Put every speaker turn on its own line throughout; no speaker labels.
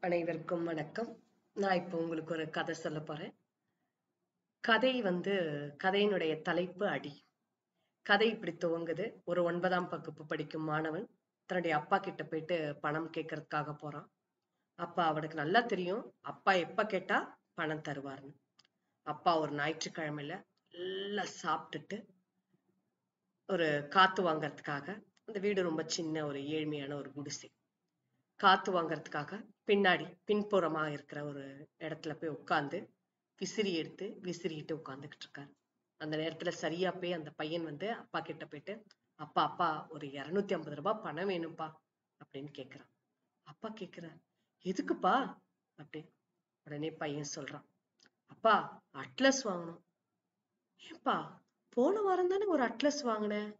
அனைவருக்கும் வணக்கம். நான் இப்போ உங்களுக்கு ஒரு கதை சொல்ல போறேன். கதையினுடைய தலைப்பு அடி. கதை இப்படி துவங்குது. ஒரு 9ஆம் வகுப்பு படிக்கும் மாணவன் தன்னுடைய அப்பா கிட்ட போயிட்டு பணம் கேட்கறதுக்காக போறான். அப்பா அவனுக்கு நல்லா தெரியும், அப்பா எப்ப கேட்டா பணம் தருவார்னு. அப்பா ஒரு ஞாயிற்றுக்கிழமையில நல்லா சாப்பிட்டுட்டு ஒரு காத்து வாங்கறதுக்காக, அந்த வீடு ரொம்ப சின்ன ஒரு ஏழ்மையான ஒரு குடிசை. காத்து வாங்கறதுக்காக பின்னாடி பின்புறமா இருக்கிற ஒரு இடத்துல போய் உட்கார்ந்து விசிறி எடுத்து விசிறிட்டு உட்கார்ந்துகிட்டு இருக்காரு. அந்த நேரத்துல சரியா போய் அந்த பையன் அப்பா கிட்ட போயிட்டு, அப்பா அப்பா ஒரு 250 ரூபாய் பணம் வேணும்ப்பா அப்படின்னு கேக்குறான். அப்பா கேக்குறாரு, எதுக்குப்பா அப்படின்னு. உடனே பையன் சொல்றான், அப்பா அட்லஸ் வாங்கணும். ஏப்பா, போன வாரம் தானே ஒரு அட்லஸ் வாங்கினேன்.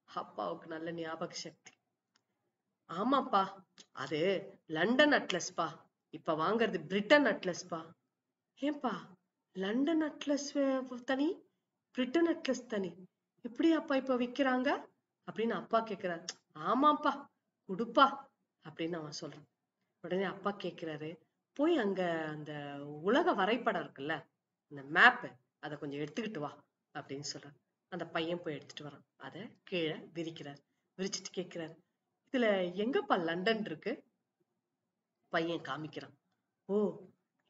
அப்பாவுக்கு நல்ல ஞாபக சக்தி. ஆமாப்பா, அது லண்டன் அட்லஸ்பா, இப்ப வாங்குறது பிரிட்டன் அட்லஸ்பா. ஏன்பா, லண்டன் அட்லஸ் தனி, பிரிட்டன் அட்லஸ் தனி, எப்படி அப்பா இப்ப விக்கிறாங்க அப்படின்னு அப்பா கேக்குறாரு. ஆமாப்பா, குடுப்பா அப்படின்னு அவன் சொல்றான். உடனே அப்பா கேக்குறாரு, போய் அங்க அந்த உலக வரைபடம் இருக்குல்ல, அந்த மேப், அதை கொஞ்சம் எடுத்துக்கிட்டு வா அப்படின்னு சொல்றான். அந்த பையன் போய் எடுத்துட்டு வரான். அதை கீழே விரிக்கிறார். விரிச்சிட்டு கேக்குறாரு, இதுல எங்கப்பா லண்டன் இருக்கு? பையன் காமிக்கிறான். ஓ,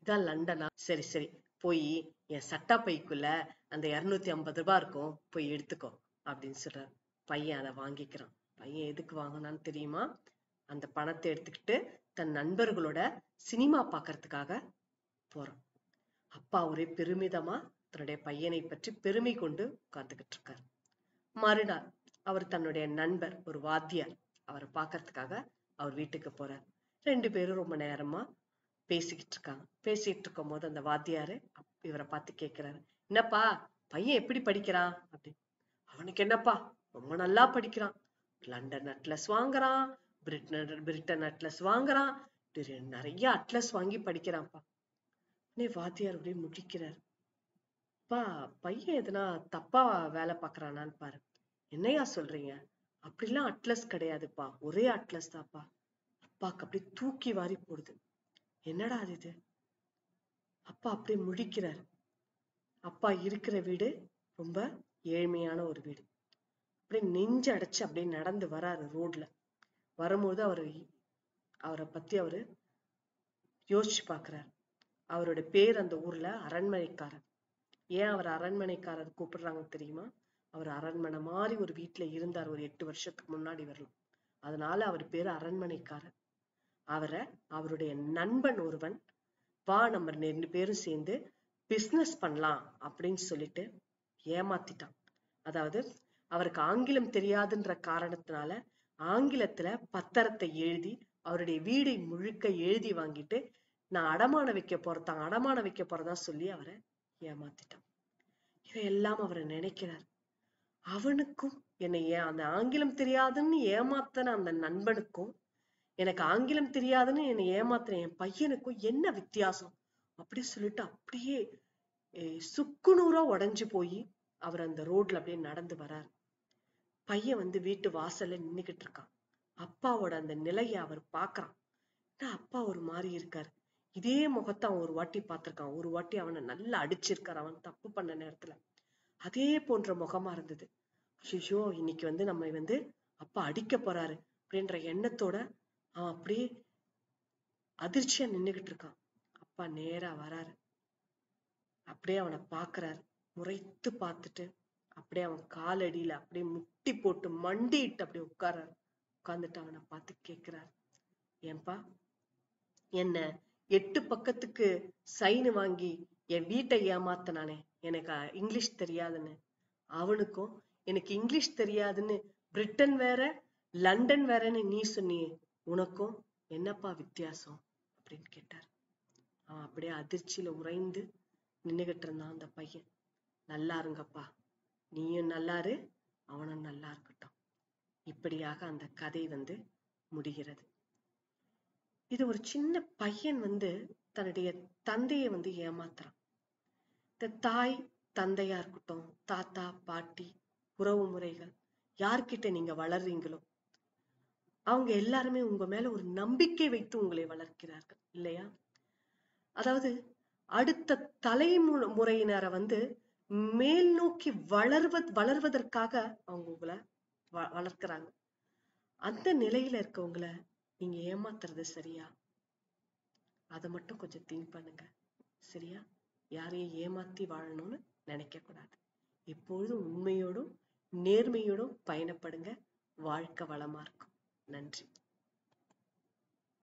இதான் லண்டனா, சரி சரி, போய் என் சட்டா பைக்குள்ள அந்த 250 ரூபாய் இருக்கும், போய் எடுத்துக்கோ அப்படின்னு சொல்றாரு. பையன் அதை வாங்கிக்கிறான். பையன் எதுக்கு வாங்கினான்னு தெரியுமா? அந்த பணத்தை எடுத்துக்கிட்டு தன் நண்பர்களோட சினிமா பாக்குறதுக்காக போறான். அப்பா ஒரே பெருமிதமா தன்னுடைய பையனை பற்றி பெருமை கொண்டு உட்கார்ந்துகிட்டு இருக்காரு. மறுநாள் அவர் தன்னுடைய நண்பர் ஒரு வாத்தியார் அவரை பாக்குறதுக்காக அவர் வீட்டுக்கு போறார். 2 பேரும் ரொம்ப நேரமா பேசிக்கிட்டு இருக்காங்க. பேசிட்டு இருக்கும் போது அந்த வாத்தியாரு இவரை பார்த்து கேக்குறாரு, என்னப்பா பையன் எப்படி படிக்கிறான் அப்படின்னு. அவனுக்கு என்னப்பா, ரொம்ப நல்லா படிக்கிறான், லண்டன் அட்லஸ் வாங்குறான், பிரிட்டன் அட்லஸ் வாங்குறான், நிறைய அட்லஸ் வாங்கி படிக்கிறான்ப்பா. வாத்தியார் அப்படியே முடிக்கிறார். அப்பா, பையன் எதுனா தப்பா வேலை பாக்குறானான்னு பாரு. என்னையா சொல்றீங்க? அப்படிலாம் அட்லஸ் கிடையாதுப்பா, ஒரே அட்லஸ் தான்ப்பா. அப்பாக்கு அப்படியே தூக்கி வாரி போடுது. என்னடா இது? அப்பா அப்படியே முழிக்கிறார். அப்பா இருக்கிற வீடு ரொம்ப ஏழ்மையான ஒரு வீடு. அப்படியே நெஞ்சு அடைச்சு அப்படியே நடந்து வராரு ரோட்ல. வரும்போது அவரை பத்தி அவரு யோசிச்சு பாக்குறாரு. அவரோட பேர் அந்த ஊர்ல அரண்மனைக்காரர். ஏன் அவர் அரண்மனைக்காரர் கூப்பிடுறாங்க தெரியுமா? அவர் அரண்மனை மாதிரி ஒரு வீட்டுல இருந்தார் ஒரு 8 வருஷத்துக்கு முன்னாடி வரலாம். அதனால அவர் பேரு அரண்மனைக்காரர். அவருடைய நண்பன் ஒருவன், வா நம்ம 2 பேரும் சேர்ந்து பிசினஸ் பண்ணலாம் அப்படின்னு சொல்லிட்டு ஏமாத்திட்டான். அதாவது அவருக்கு ஆங்கிலம் தெரியாதுன்ற காரணத்தினால ஆங்கிலத்துல பத்திரத்தை எழுதி அவருடைய வீடை முழுக்க எழுதி வாங்கிட்டு, நான் அடமான வைக்க போறதா சொல்லி அவரை ஏமாத்திட்டான். இதையெல்லாம் அவரை நினைக்கிறார். அவனுக்கும் அந்த ஆங்கிலம் தெரியாதுன்னு ஏமாத்தின அந்த நண்பனுக்கும், எனக்கு ஆங்கிலம் தெரியாதுன்னு என்னை ஏமாத்தின என் பையனுக்கும் என்ன வித்தியாசம் அப்படி சொல்லிட்டு அப்படியே சுக்குநூறா உடைஞ்சு போய் அவர் அந்த ரோட்ல அப்படியே நடந்து வராரு. பையன் வீட்டு வாசல்ல நின்னுகிட்டு இருக்கான். அப்பாவோட அந்த நிலையை அவர் பாக்குறான். அப்பா ஒரு மாதிரி இருக்காரு. இதே முகத்தை அவன் ஒரு வாட்டி பார்த்திருக்கான். ஒரு வாட்டி அவனை நல்லா அடிச்சிருக்காரு அவன் தப்பு பண்ண நேரத்துல. அதே போன்ற முகமா இருந்தது. ஐயோ, இன்னைக்கு நம்ம அப்பா அடிக்க போறாரு அப்படின்ற எண்ணத்தோட அவன் அப்படியே அதிர்ச்சியா நின்னுகிட்டு இருக்கான். அப்பா நேரா வராரு. அப்படியே அவனை பாக்குறாரு. முறைத்து பார்த்துட்டு அப்படியே அவன் காலடியில அப்படியே முட்டி போட்டு மண்டிட்டு அப்படியே உட்கார்ந்துட்டு அவனை பார்த்து கேக்குறாரு, ஏன்பா, என்ன 8 பக்கத்துக்கு சைன் வாங்கி என் வீட்டை ஏமாத்தினானே, எனக்கு இங்கிலீஷ் தெரியாதுன்னு, அவனுக்கும் எனக்கு இங்கிலீஷ் தெரியாதுன்னு பிரிட்டன் வேற லண்டன் வேறன்னு நீ சொன்னியே, உனக்கும் என்னப்பா வித்தியாசம் அப்படின்னு கேட்டார். அவன் அப்படியே அதிர்ச்சியில உறைந்து நின்னுகிட்டு இருந்தான் அந்த பையன். நல்லா இருங்கப்பா, நீயும் நல்லாரு, அவனும் நல்லா இருக்கட்டும். இப்படியாக அந்த கதை முடிகிறது. இது ஒரு சின்ன பையன் தன்னுடைய தந்தையை ஏமாத்துறான். இந்த தாய் தந்தையா இருக்கட்டும், தாத்தா பாட்டி, உறவு முறைகள், யார்கிட்ட நீங்க வளர்றீங்களோ அவங்க எல்லாருமே உங்க மேல ஒரு நம்பிக்கை வைத்து உங்களை வளர்க்கிறார்கள் இல்லையா? அதாவது அடுத்த தலைமுறையினரை மேல் நோக்கி வளர்வதற்காக அவங்க உங்களை வளர்க்கிறாங்க. அந்த நிலையில இருக்கவங்கள நீங்க ஏமாத்துறது சரியா? அதை மட்டும் கொஞ்சம் திங்க் பண்ணுங்க. சரியா? யாரையும் ஏமாத்தி வாழணும்னு நினைக்க கூடாது. எப்பொழுதும் உண்மையோடும் நேர்மையோடும் பயணப்படுங்க. வாழ்க்கை வளமா இருக்கும். நன்றி.